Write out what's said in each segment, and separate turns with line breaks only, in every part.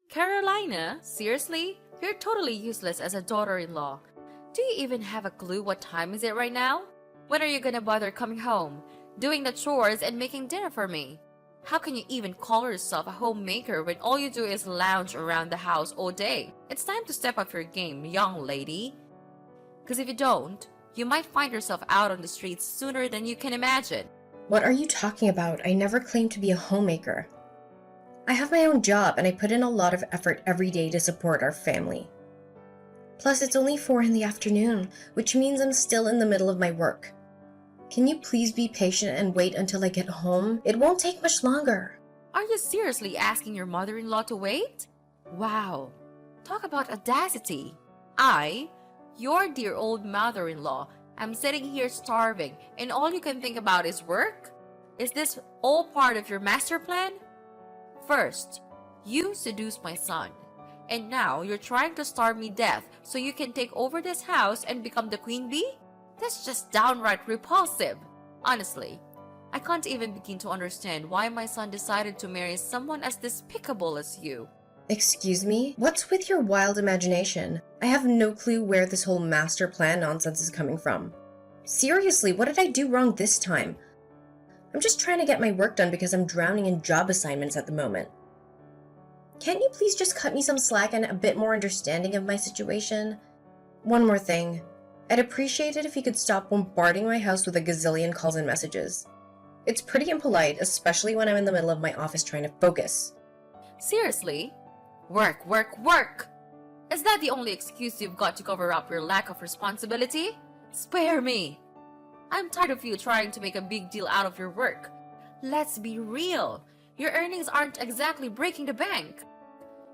Carolina, seriously? You're totally useless as a daughter-in-law. Do you even have a clue what time is it right now? When are you gonna bother coming home, doing the chores, and making dinner for me? How can you even call yourself a homemaker when all you do is lounge around the house all day? It's time to step up your game, young lady. Because if you don't, you might find yourself out on the streets sooner than you can imagine.
What are you talking about? I never claimed to be a homemaker. I have my own job and I put in a lot of effort every day to support our family. Plus, it's only 4 in the afternoon, which means I'm still in the middle of my work. Can you please be patient and wait until I get home? It won't take much longer.
Are you seriously asking your mother-in-law to wait? Wow, talk about audacity. Your dear old mother-in-law, am sitting here starving and all you can think about is work? Is this all part of your master plan? First, you seduced my son, and now you're trying to starve me death so you can take over this house and become the queen bee? That's just downright repulsive. Honestly, I can't even begin to understand why my son decided to marry someone as despicable as you.
Excuse me? What's with your wild imagination? I have no clue where this whole master plan nonsense is coming from. Seriously, what did I do wrong this time? I'm just trying to get my work done because I'm drowning in job assignments at the moment. Can't you please just cut me some slack and a bit more understanding of my situation? One more thing. I'd appreciate it if you could stop bombarding my house with a gazillion calls and messages. It's pretty impolite, especially when I'm in the middle of my office trying to focus.
Seriously? Work, work, work! Is that the only excuse you've got to cover up your lack of responsibility? Spare me! I'm tired of you trying to make a big deal out of your work. Let's be real. Your earnings aren't exactly breaking the bank.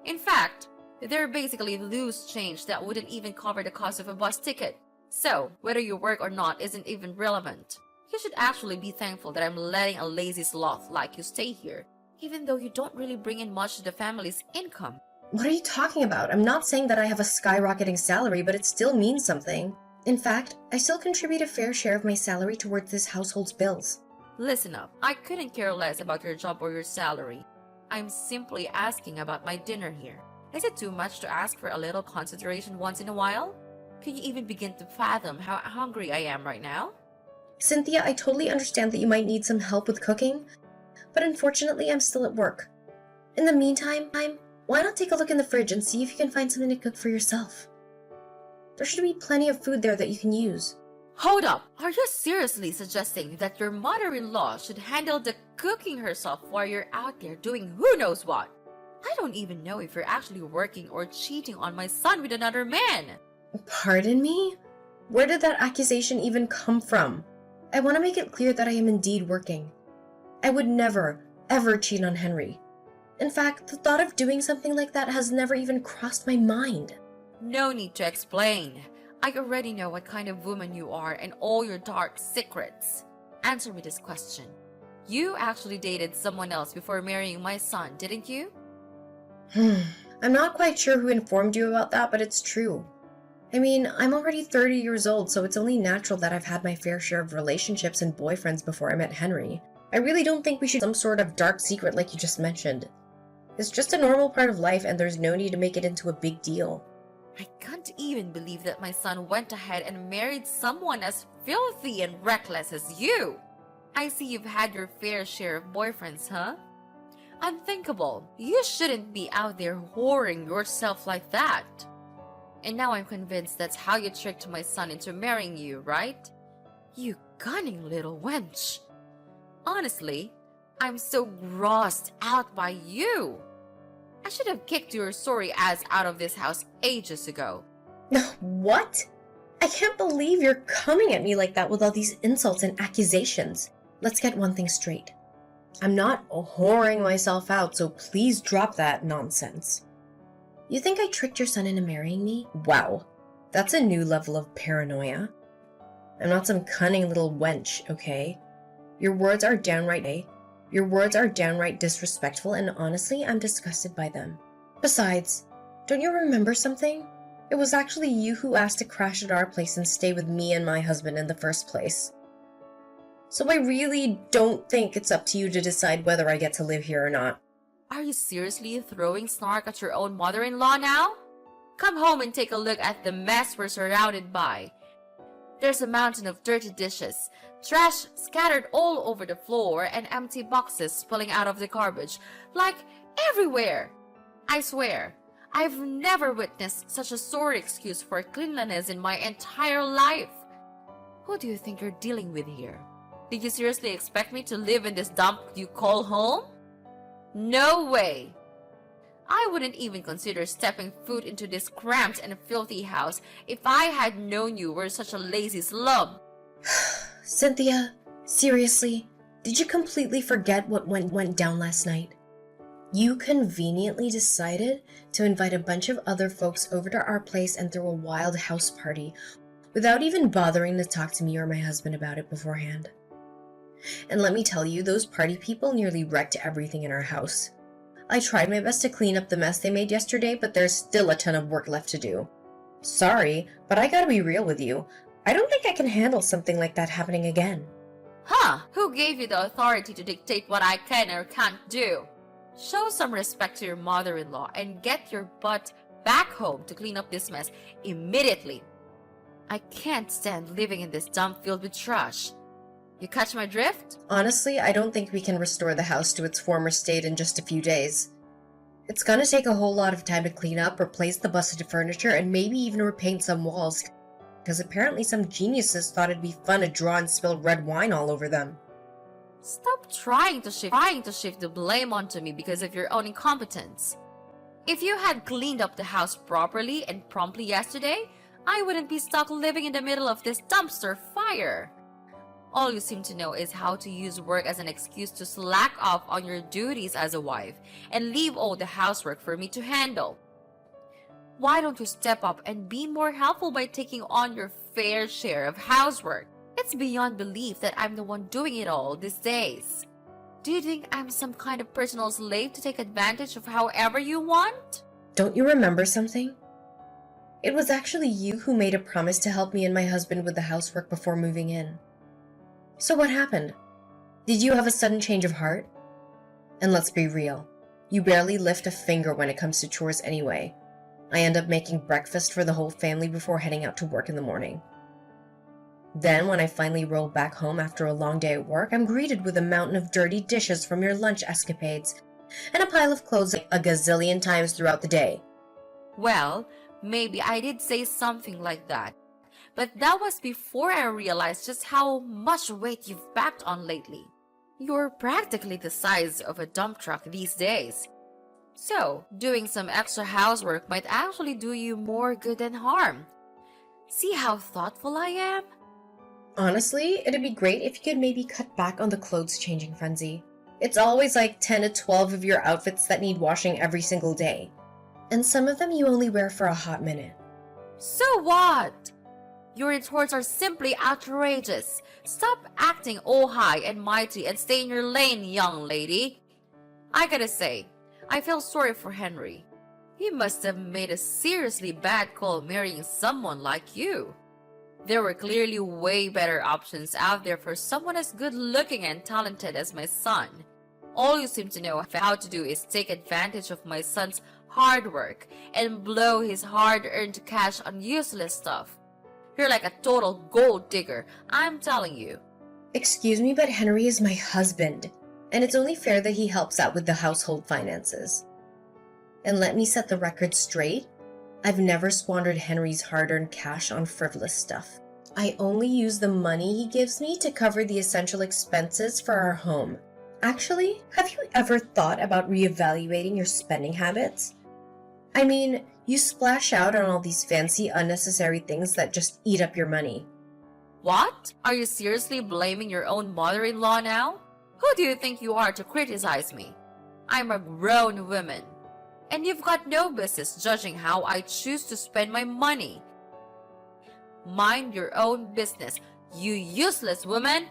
In fact, they're basically loose change that wouldn't even cover the cost of a bus ticket. So, whether you work or not isn't even relevant. You should actually be thankful that I'm letting a lazy sloth like you stay here, even though you don't really bring in much to the family's income.
What are you talking about? I'm not saying that I have a skyrocketing salary, but it still means something. In fact, I still contribute a fair share of my salary towards this household's bills.
Listen up, I couldn't care less about your job or your salary. I'm simply asking about my dinner here. Is it too much to ask for a little consideration once in a while? Can you even begin to fathom how hungry I am right now?
Cynthia, I totally understand that you might need some help with cooking, but unfortunately I'm still at work. In the meantime, why not take a look in the fridge and see if you can find something to cook for yourself? There should be plenty of food there that you can use.
Hold up! Are you seriously suggesting that your mother-in-law should handle the cooking herself while you're out there doing who knows what? I don't even know if you're actually working or cheating on my son with another man.
Pardon me? Where did that accusation even come from? I want to make it clear that I am indeed working. I would never, ever cheat on Henry. In fact, the thought of doing something like that has never even crossed my mind.
No need to explain. I already know what kind of woman you are and all your dark secrets. Answer me this question. You actually dated someone else before marrying my son, didn't you?
I'm not quite sure who informed you about that, but it's true. I mean, I'm already 30 years old, so it's only natural that I've had my fair share of relationships and boyfriends before I met Henry. I really don't think we should some sort of dark secret like you just mentioned. It's just a normal part of life and there's no need to make it into a big deal.
I can't even believe that my son went ahead and married someone as filthy and reckless as you. I see you've had your fair share of boyfriends, huh? Unthinkable. You shouldn't be out there whoring yourself like that. And now I'm convinced that's how you tricked my son into marrying you, right? You cunning little wench. Honestly, I'm so grossed out by you. I should have kicked your sorry ass out of this house ages ago.
What? I can't believe you're coming at me like that with all these insults and accusations. Let's get one thing straight. I'm not whoring myself out, so please drop that nonsense. You think I tricked your son into marrying me? Wow, that's a new level of paranoia. I'm not some cunning little wench, okay? Your words are downright disrespectful, and honestly, I'm disgusted by them. Besides, don't you remember something? It was actually you who asked to crash at our place and stay with me and my husband in the first place. So I really don't think it's up to you to decide whether I get to live here or not.
Are you seriously throwing snark at your own mother-in-law now? Come home and take a look at the mess we're surrounded by. There's a mountain of dirty dishes, trash scattered all over the floor, and empty boxes spilling out of the garbage, like everywhere. I swear, I've never witnessed such a sordid excuse for cleanliness in my entire life. Who do you think you're dealing with here? Did you seriously expect me to live in this dump you call home? No way! I wouldn't even consider stepping foot into this cramped and filthy house if I had known you were such a lazy slub.
Cynthia, seriously, did you completely forget what went down last night? You conveniently decided to invite a bunch of other folks over to our place and throw a wild house party without even bothering to talk to me or my husband about it beforehand. And let me tell you, those party people nearly wrecked everything in our house. I tried my best to clean up the mess they made yesterday, but there's still a ton of work left to do. Sorry, but I gotta be real with you. I don't think I can handle something like that happening again.
Huh? Who gave you the authority to dictate what I can or can't do? Show some respect to your mother-in-law and get your butt back home to clean up this mess immediately. I can't stand living in this dump filled with trash. You catch my drift?
Honestly, I don't think we can restore the house to its former state in just a few days. It's gonna take a whole lot of time to clean up, replace the busted furniture, and maybe even repaint some walls, because apparently some geniuses thought it'd be fun to draw and spill red wine all over them.
Stop trying to shift the blame onto me because of your own incompetence. If you had cleaned up the house properly and promptly yesterday, I wouldn't be stuck living in the middle of this dumpster fire. All you seem to know is how to use work as an excuse to slack off on your duties as a wife and leave all the housework for me to handle. Why don't you step up and be more helpful by taking on your fair share of housework? It's beyond belief that I'm the one doing it all these days. Do you think I'm some kind of personal slave to take advantage of however you want?
Don't you remember something? It was actually you who made a promise to help me and my husband with the housework before moving in. So what happened? Did you have a sudden change of heart? And let's be real, you barely lift a finger when it comes to chores anyway. I end up making breakfast for the whole family before heading out to work in the morning. Then, when I finally roll back home after a long day at work, I'm greeted with a mountain of dirty dishes from your lunch escapades, and a pile of clothes a gazillion times throughout the day.
Well, maybe I did say something like that. But that was before I realized just how much weight you've packed on lately. You're practically the size of a dump truck these days. So, doing some extra housework might actually do you more good than harm. See how thoughtful I am?
Honestly, it'd be great if you could maybe cut back on the clothes changing frenzy. It's always like 10 to 12 of your outfits that need washing every single day. And some of them you only wear for a hot minute.
So what? Your retorts are simply outrageous. Stop acting all high and mighty and stay in your lane, young lady. I gotta say, I feel sorry for Henry. He must have made a seriously bad call marrying someone like you. There were clearly way better options out there for someone as good looking and talented as my son. All you seem to know how to do is take advantage of my son's hard work and blow his hard-earned cash on useless stuff. You're like a total gold digger, I'm telling you.
Excuse me, but Henry is my husband, and it's only fair that he helps out with the household finances. And let me set the record straight. I've never squandered Henry's hard-earned cash on frivolous stuff. I only use the money he gives me to cover the essential expenses for our home. Actually, have you ever thought about reevaluating your spending habits? I mean, you splash out on all these fancy, unnecessary things that just eat up your money.
What? Are you seriously blaming your own mother-in-law now? Who do you think you are to criticize me? I'm a grown woman. And you've got no business judging how I choose to spend my money. Mind your own business, you useless woman!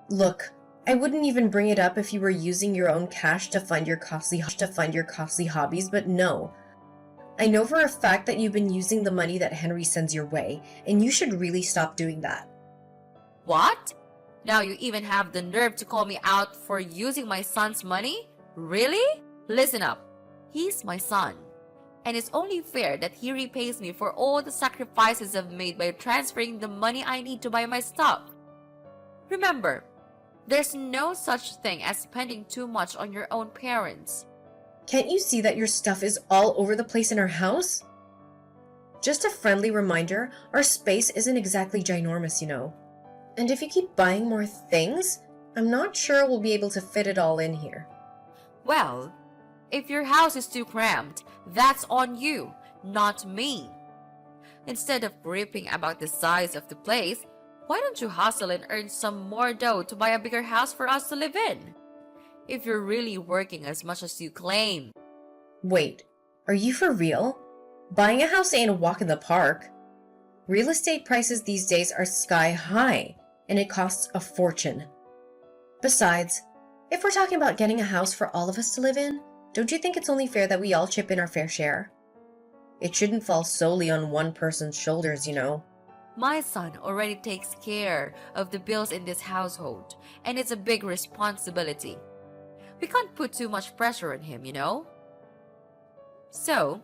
Look, I wouldn't even bring it up if you were using your own cash to fund your costly hobbies, but no. I know for a fact that you've been using the money that Henry sends your way, and you should really stop doing that.
What? Now you even have the nerve to call me out for using my son's money? Really? Listen up. He's my son. And it's only fair that he repays me for all the sacrifices I've made by transferring the money I need to buy my stuff. Remember, there's no such thing as spending too much on your own parents.
Can't you see that your stuff is all over the place in our house? Just a friendly reminder, our space isn't exactly ginormous, you know. And if you keep buying more things, I'm not sure we'll be able to fit it all in here.
Well, if your house is too cramped, that's on you, not me. Instead of ripping about the size of the place, why don't you hustle and earn some more dough to buy a bigger house for us to live in? If you're really working as much as you claim.
Wait, are you for real? Buying a house ain't a walk in the park. Real estate prices these days are sky high, and it costs a fortune. Besides, if we're talking about getting a house for all of us to live in, don't you think it's only fair that we all chip in our fair share? It shouldn't fall solely on one person's shoulders, you know.
My son already takes care of the bills in this household, and it's a big responsibility. We can't put too much pressure on him, you know? So,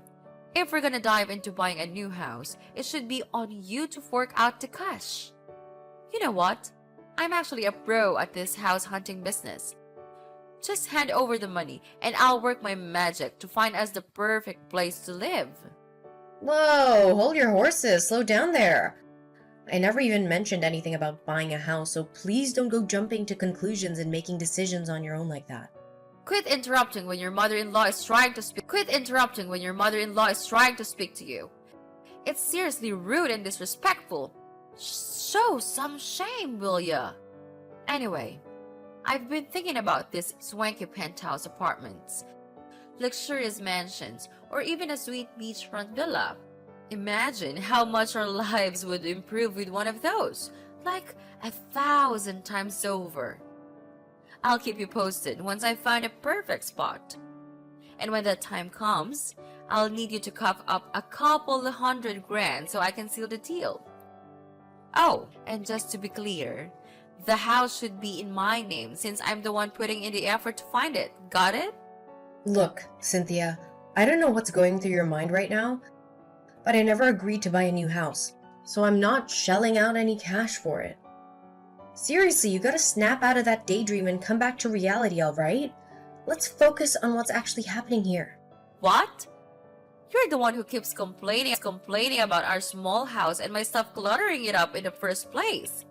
if we're gonna dive into buying a new house, it should be on you to fork out the cash. You know what? I'm actually a pro at this house hunting business. Just hand over the money and I'll work my magic to find us the perfect place to live.
Whoa, hold your horses, slow down there. I never even mentioned anything about buying a house, so please don't go jumping to conclusions and making decisions on your own like that.
Quit interrupting when your mother-in-law is trying to speak. Quit interrupting when your mother-in-law is trying to speak to you. It's seriously rude and disrespectful. Show some shame, will ya? Anyway, I've been thinking about these swanky penthouse apartments, luxurious mansions, or even a sweet beachfront villa. Imagine how much our lives would improve with one of those, like 1,000 times over. I'll keep you posted once I find a perfect spot. And when that time comes, I'll need you to cough up a couple $100,000 so I can seal the deal. Oh, and just to be clear, the house should be in my name since I'm the one putting in the effort to find it. Got it?
Look, Cynthia, I don't know what's going through your mind right now, but I never agreed to buy a new house, so I'm not shelling out any cash for it. Seriously, you gotta snap out of that daydream and come back to reality, alright? Let's focus on what's actually happening here.
What? You're the one who keeps complaining about our small house and my stuff cluttering it up in the first place.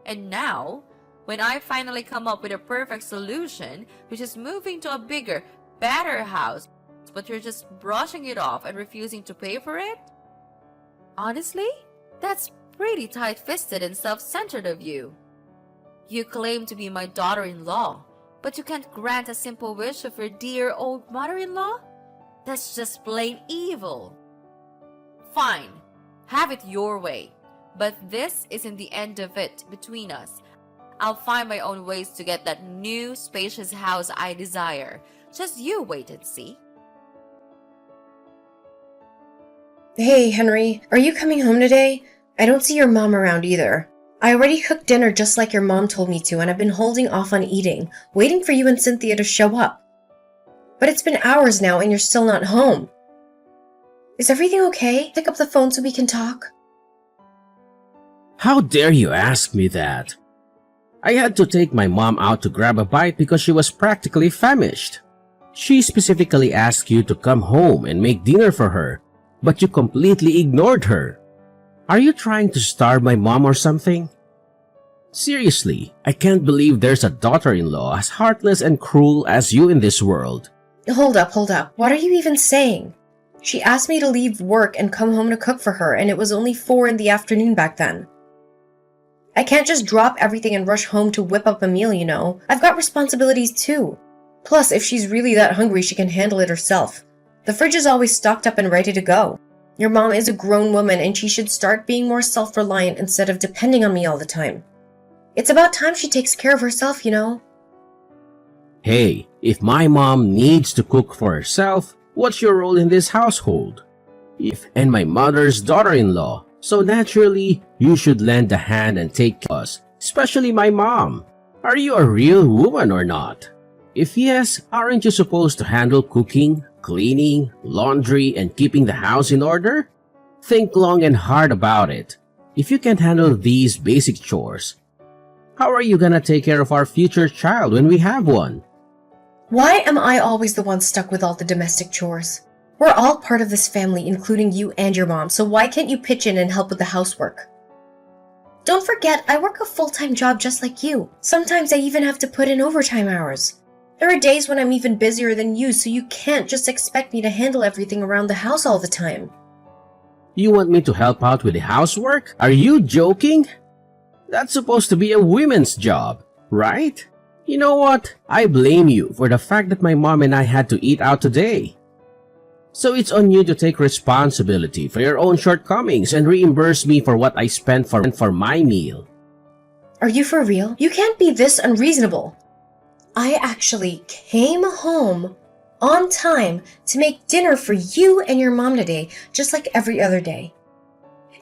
And now, when I finally come up with a perfect solution, which is moving to a bigger, better house, but you're just brushing it off and refusing to pay for it? Honestly, that's pretty tight-fisted and self-centered of you. You claim to be my daughter-in-law, but you can't grant a simple wish of your dear old mother-in-law? That's just plain evil. Fine, have it your way, but this isn't the end of it between us. I'll find my own ways to get that new, spacious house I desire. Just you wait and see.
Hey, Henry, are you coming home today? I don't see your mom around either. I already cooked dinner just like your mom told me to, and I've been holding off on eating, waiting for you and Cynthia to show up. But it's been hours now and you're still not home. Is everything okay? Pick up the phone so we can talk.
How dare you ask me that? I had to take my mom out to grab a bite because she was practically famished. She specifically asked you to come home and make dinner for her, but you completely ignored her. Are you trying to starve my mom or something? Seriously, I can't believe there's a daughter-in-law as heartless and cruel as you in this world.
Hold up. What are you even saying? She asked me to leave work and come home to cook for her, and it was only 4 in the afternoon back then. I can't just drop everything and rush home to whip up a meal, you know. I've got responsibilities too. Plus, if she's really that hungry, she can handle it herself. The fridge is always stocked up and ready to go. Your mom is a grown woman and she should start being more self-reliant instead of depending on me all the time. It's about time she takes care of herself, you know.
Hey, if my mom needs to cook for herself, what's your role in this household? And my mother's daughter-in-law, so naturally, you should lend a hand and take care of us, especially my mom. Are you a real woman or not? If yes, aren't you supposed to handle cooking, cleaning, laundry, and keeping the house in order? Think long and hard about it. If you can't handle these basic chores, how are you gonna take care of our future child when we have one?
Why am I always the one stuck with all the domestic chores? We're all part of this family, including you and your mom, so why can't you pitch in and help with the housework? Don't forget, I work a full-time job just like you. Sometimes I even have to put in overtime hours. There are days when I'm even busier than you, so you can't just expect me to handle everything around the house all the time.
You want me to help out with the housework? Are you joking? That's supposed to be a women's job, right? You know what? I blame you for the fact that my mom and I had to eat out today. So it's on you to take responsibility for your own shortcomings and reimburse me for what I spent for my meal.
Are you for real? You can't be this unreasonable. I actually came home on time to make dinner for you and your mom today, just like every other day.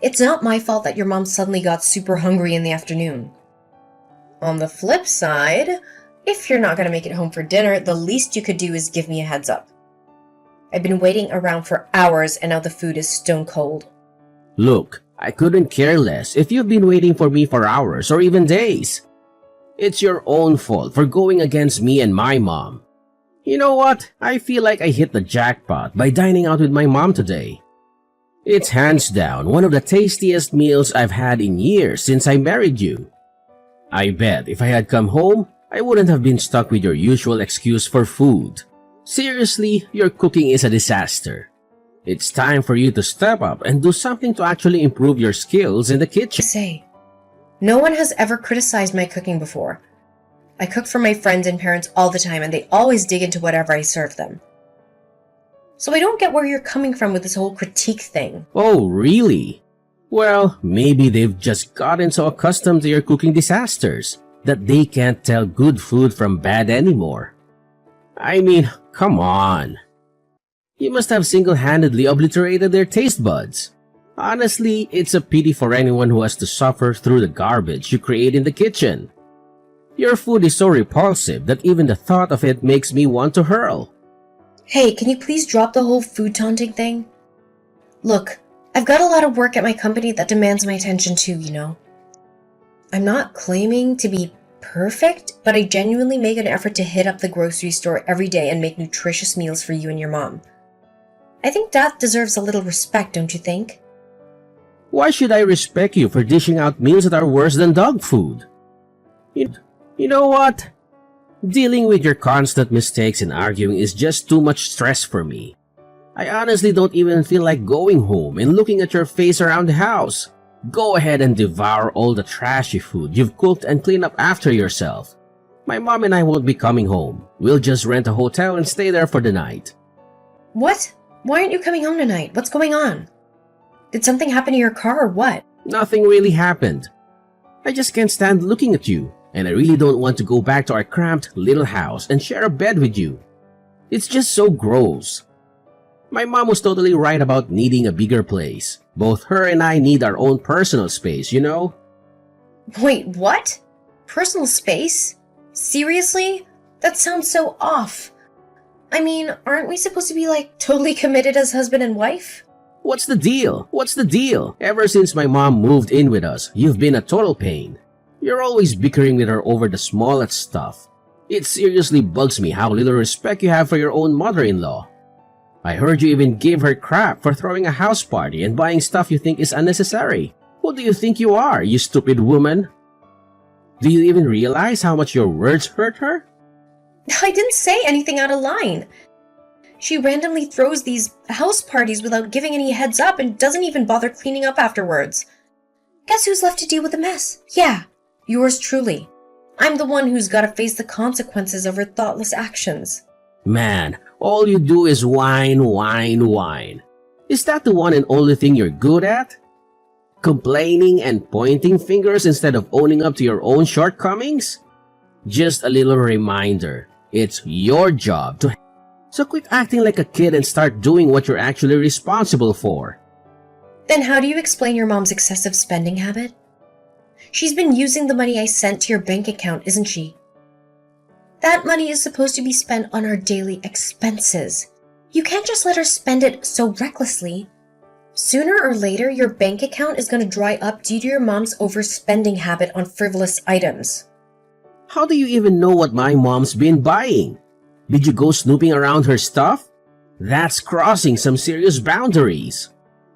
It's not my fault that your mom suddenly got super hungry in the afternoon. On the flip side, if you're not going to make it home for dinner, the least you could do is give me a heads up. I've been waiting around for hours and now the food is stone cold.
Look, I couldn't care less if you've been waiting for me for hours or even days. It's your own fault for going against me and my mom. You know what? I feel like I hit the jackpot by dining out with my mom today. It's hands down one of the tastiest meals I've had in years since I married you. I bet if I had come home, I wouldn't have been stuck with your usual excuse for food. Seriously, your cooking is a disaster. It's time for you to step up and do something to actually improve your skills in the kitchen.
No one has ever criticized my cooking before. I cook for my friends and parents all the time and they always dig into whatever I serve them. So I don't get where you're coming from with this whole critique thing.
Oh, really? Well, maybe they've just gotten so accustomed to your cooking disasters that they can't tell good food from bad anymore. I mean, come on. You must have single-handedly obliterated their taste buds. Honestly, it's a pity for anyone who has to suffer through the garbage you create in the kitchen. Your food is so repulsive that even the thought of it makes me want to hurl.
Hey, can you please drop the whole food taunting thing? Look, I've got a lot of work at my company that demands my attention too, you know. I'm not claiming to be perfect, but I genuinely make an effort to hit up the grocery store every day and make nutritious meals for you and your mom. I think that deserves a little respect, don't you think?
Why should I respect you for dishing out meals that are worse than dog food? You know what? Dealing with your constant mistakes and arguing is just too much stress for me. I honestly don't even feel like going home and looking at your face around the house. Go ahead and devour all the trashy food you've cooked and clean up after yourself. My mom and I won't be coming home. We'll just rent a hotel and stay there for the night.
What? Why aren't you coming home tonight? What's going on? Did something happen to your car or what?
Nothing really happened. I just can't stand looking at you, and I really don't want to go back to our cramped little house and share a bed with you. It's just so gross. My mom was totally right about needing a bigger place. Both her and I need our own personal space, you know?
Wait, what? Personal space? Seriously? That sounds so off. I mean, aren't we supposed to be like totally committed as husband and wife?
What's the deal? What's the deal? Ever since my mom moved in with us, you've been a total pain. You're always bickering with her over the smallest stuff. It seriously bugs me how little respect you have for your own mother-in-law. I heard you even give her crap for throwing a house party and buying stuff you think is unnecessary. Who do you think you are, you stupid woman? Do you even realize how much your words hurt her?
I didn't say anything out of line. She randomly throws these house parties without giving any heads up and doesn't even bother cleaning up afterwards. Guess who's left to deal with the mess? Yeah, yours truly. I'm the one who's got to face the consequences of her thoughtless actions.
Man, all you do is whine, whine, whine. Is that the one and only thing you're good at? Complaining and pointing fingers instead of owning up to your own shortcomings? Just a little reminder, it's your job to... So quit acting like a kid and start doing what you're actually responsible for.
Then how do you explain your mom's excessive spending habit? She's been using the money I sent to your bank account, isn't she? That money is supposed to be spent on our daily expenses. You can't just let her spend it so recklessly. Sooner or later, your bank account is going to dry up due to your mom's overspending habit on frivolous items.
How do you even know what my mom's been buying? Did you go snooping around her stuff? That's crossing some serious boundaries.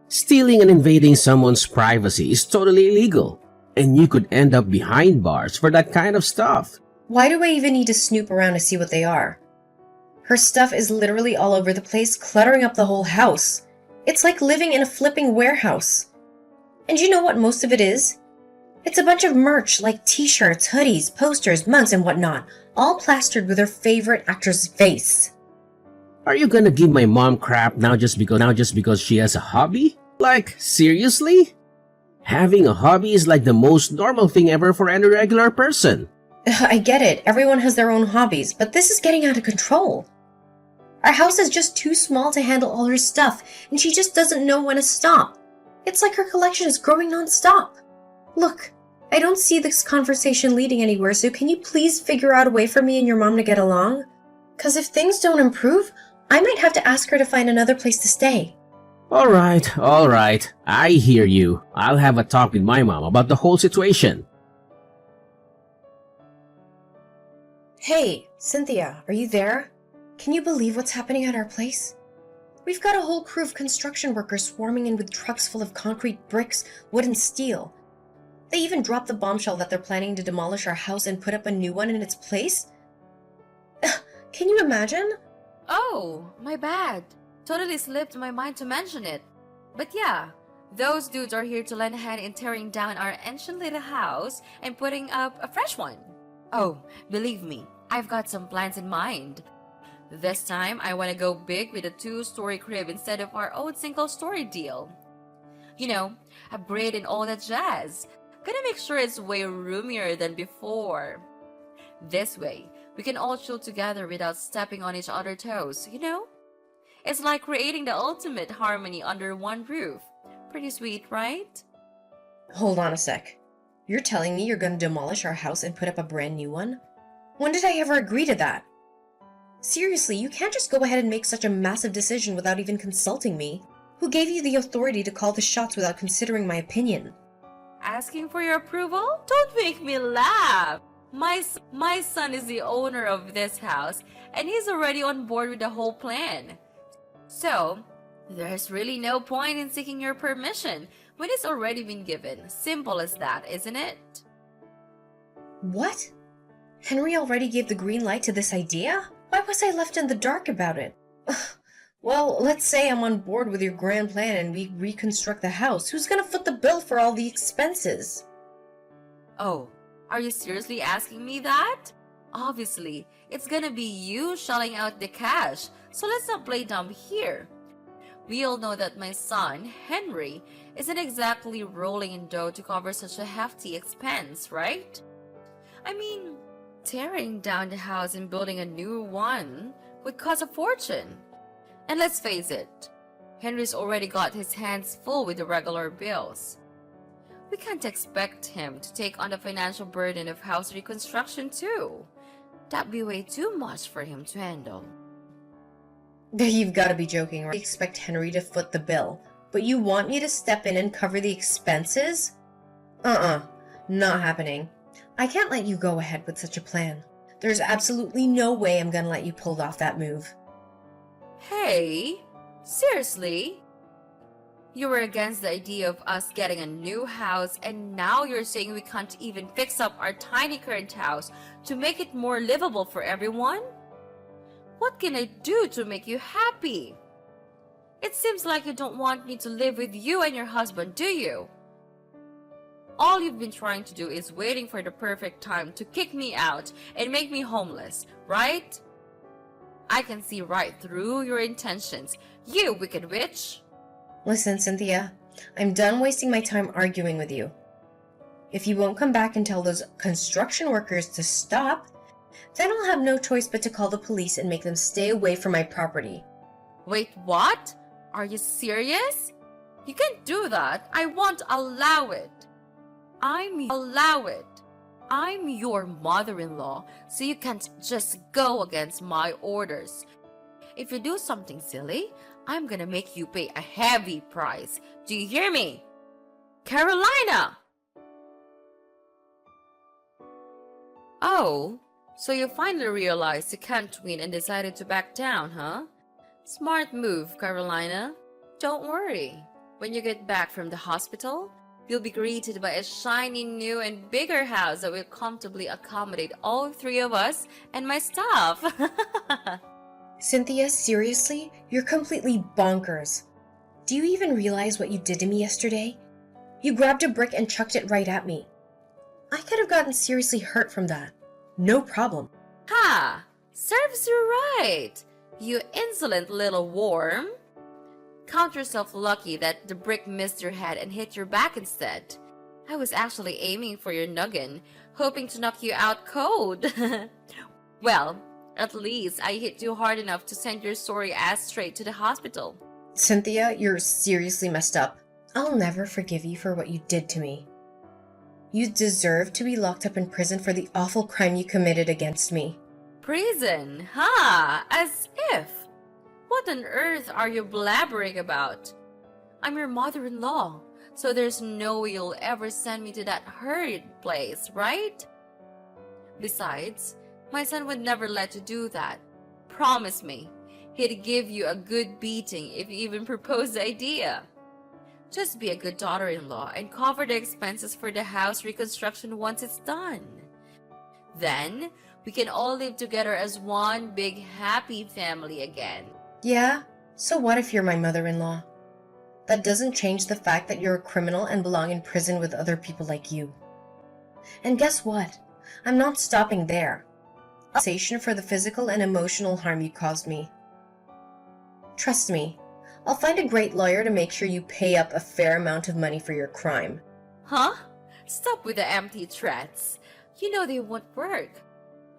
Stealing and invading someone's privacy is totally illegal, and you could end up behind bars for that kind of stuff.
Why do I even need to snoop around to see what they are? Her stuff is literally all over the place, cluttering up the whole house. It's like living in a flipping warehouse. And you know what most of it is? It's a bunch of merch like t-shirts, hoodies, posters, mugs, and whatnot, all plastered with her favorite actor's face.
Are you gonna give my mom crap now just because she has a hobby? Like, seriously? Having a hobby is like the most normal thing ever for any regular person.
I get it, everyone has their own hobbies, but this is getting out of control. Our house is just too small to handle all her stuff, and she just doesn't know when to stop. It's like her collection is growing non-stop. Look, I don't see this conversation leading anywhere, so can you please figure out a way for me and your mom to get along? 'Cause if things don't improve, I might have to ask her to find another place to stay.
Alright. I hear you. I'll have a talk with my mom about the whole situation.
Hey, Cynthia, are you there? Can you believe what's happening at our place? We've got a whole crew of construction workers swarming in with trucks full of concrete, bricks, wood, and steel. They even dropped the bombshell that they're planning to demolish our house and put up a new one in its place. Can you imagine?
Oh, my bad. Totally slipped my mind to mention it. But yeah, those dudes are here to lend a hand in tearing down our ancient little house and putting up a fresh one. Oh, believe me, I've got some plans in mind. This time, I want to go big with a 2-story crib instead of our old single-story deal. You know, a braid and all that jazz. Gonna make sure it's way roomier than before. This way, we can all chill together without stepping on each other's toes, you know? It's like creating the ultimate harmony under one roof. Pretty sweet, right?
Hold on a sec. You're telling me you're going to demolish our house and put up a brand new one? When did I ever agree to that? Seriously, you can't just go ahead and make such a massive decision without even consulting me. Who gave you the authority to call the shots without considering my opinion?
Asking for your approval? Don't make me laugh! My son is the owner of this house, and he's already on board with the whole plan. So, there's really no point in seeking your permission when it's already been given. Simple as that, isn't it?
What? Henry already gave the green light to this idea? Why was I left in the dark about it? Well, let's say I'm on board with your grand plan and we reconstruct the house. Who's gonna foot the bill for all the expenses?
Oh, are you seriously asking me that? Obviously, it's gonna be you shelling out the cash, so let's not play dumb here. We all know that my son, Henry, isn't exactly rolling in dough to cover such a hefty expense, right? I mean, tearing down the house and building a new one would cost a fortune. And let's face it, Henry's already got his hands full with the regular bills. We can't expect him to take on the financial burden of house reconstruction too. That'd be way too much for him to handle.
You've got to be joking, right? I expect Henry to foot the bill, but you want me to step in and cover the expenses? Not happening. I can't let you go ahead with such a plan. There's absolutely no way I'm gonna let you pull off that move.
Hey, seriously? You were against the idea of us getting a new house, and now you're saying we can't even fix up our tiny current house to make it more livable for everyone? What can I do to make you happy? It seems like you don't want me to live with you and your husband, do you? All you've been trying to do is waiting for the perfect time to kick me out and make me homeless, right? I can see right through your intentions, you wicked witch.
Listen, Cynthia, I'm done wasting my time arguing with you. If you won't come back and tell those construction workers to stop, then I'll have no choice but to call the police and make them stay away from my property.
Wait, what? Are you serious? You can't do that. I won't allow it. Allow it. I'm your mother-in-law, so you can't just go against my orders. If you do something silly, I'm gonna make you pay a heavy price. Do you hear me? Carolina! Oh, so you finally realized you can't win and decided to back down, huh? Smart move, Carolina. Don't worry. When you get back from the hospital, you'll be greeted by a shiny new and bigger house that will comfortably accommodate all three of us and my staff.
Cynthia, seriously? You're completely bonkers. Do you even realize what you did to me yesterday? You grabbed a brick and chucked it right at me. I could have gotten seriously hurt from that. No problem.
Ha! Serves you right, you insolent little worm. Count yourself lucky that the brick missed your head and hit your back instead. I was actually aiming for your noggin, hoping to knock you out cold. Well, at least I hit you hard enough to send your sorry ass straight to the hospital.
Cynthia, you're seriously messed up. I'll never forgive you for what you did to me. You deserve to be locked up in prison for the awful crime you committed against me.
Prison? Ha! As if! What on earth are you blabbering about? I'm your mother-in-law, so there's no way you'll ever send me to that horrid place, right? Besides, my son would never let you do that. Promise me, he'd give you a good beating if you even proposed the idea. Just be a good daughter-in-law and cover the expenses for the house reconstruction once it's done. Then, we can all live together as one big happy family again.
Yeah? So what if you're my mother-in-law? That doesn't change the fact that you're a criminal and belong in prison with other people like you. And guess what? I'm not stopping there. Compensation for the physical and emotional harm you caused me. Trust me, I'll find a great lawyer to make sure you pay up a fair amount of money for your crime.
Huh? Stop with the empty threats. You know they won't work.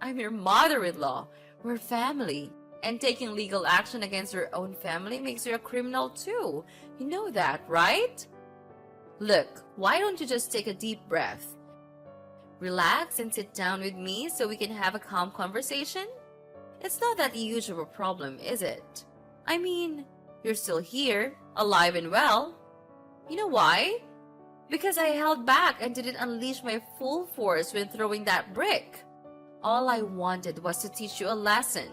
I'm your mother-in-law. We're family. And taking legal action against your own family makes you a criminal too. You know that, right? Look, why don't you just take a deep breath? Relax and sit down with me so we can have a calm conversation? It's not that huge of a problem, is it? I mean, you're still here, alive and well. You know why? Because I held back and didn't unleash my full force when throwing that brick. All I wanted was to teach you a lesson.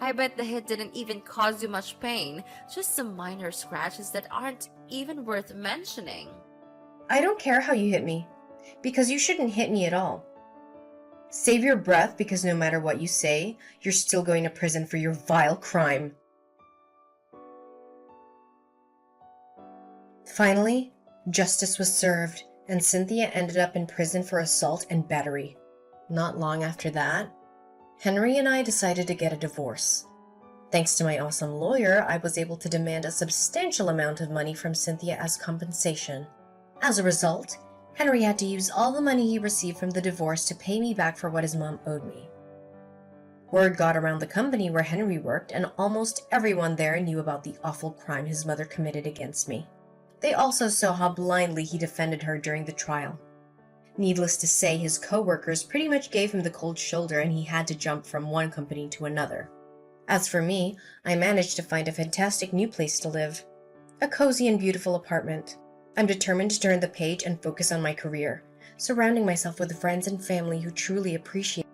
I bet the hit didn't even cause you much pain, just some minor scratches that aren't even worth mentioning.
I don't care how you hit me, because you shouldn't hit me at all. Save your breath, because no matter what you say, you're still going to prison for your vile crime. Finally, justice was served, and Cynthia ended up in prison for assault and battery. Not long after that, Henry and I decided to get a divorce. Thanks to my awesome lawyer, I was able to demand a substantial amount of money from Cynthia as compensation. As a result, Henry had to use all the money he received from the divorce to pay me back for what his mom owed me. Word got around the company where Henry worked, and almost everyone there knew about the awful crime his mother committed against me. They also saw how blindly he defended her during the trial. Needless to say, his co-workers pretty much gave him the cold shoulder and he had to jump from one company to another. As for me, I managed to find a fantastic new place to live. A cozy and beautiful apartment. I'm determined to turn the page and focus on my career, surrounding myself with friends and family who truly appreciate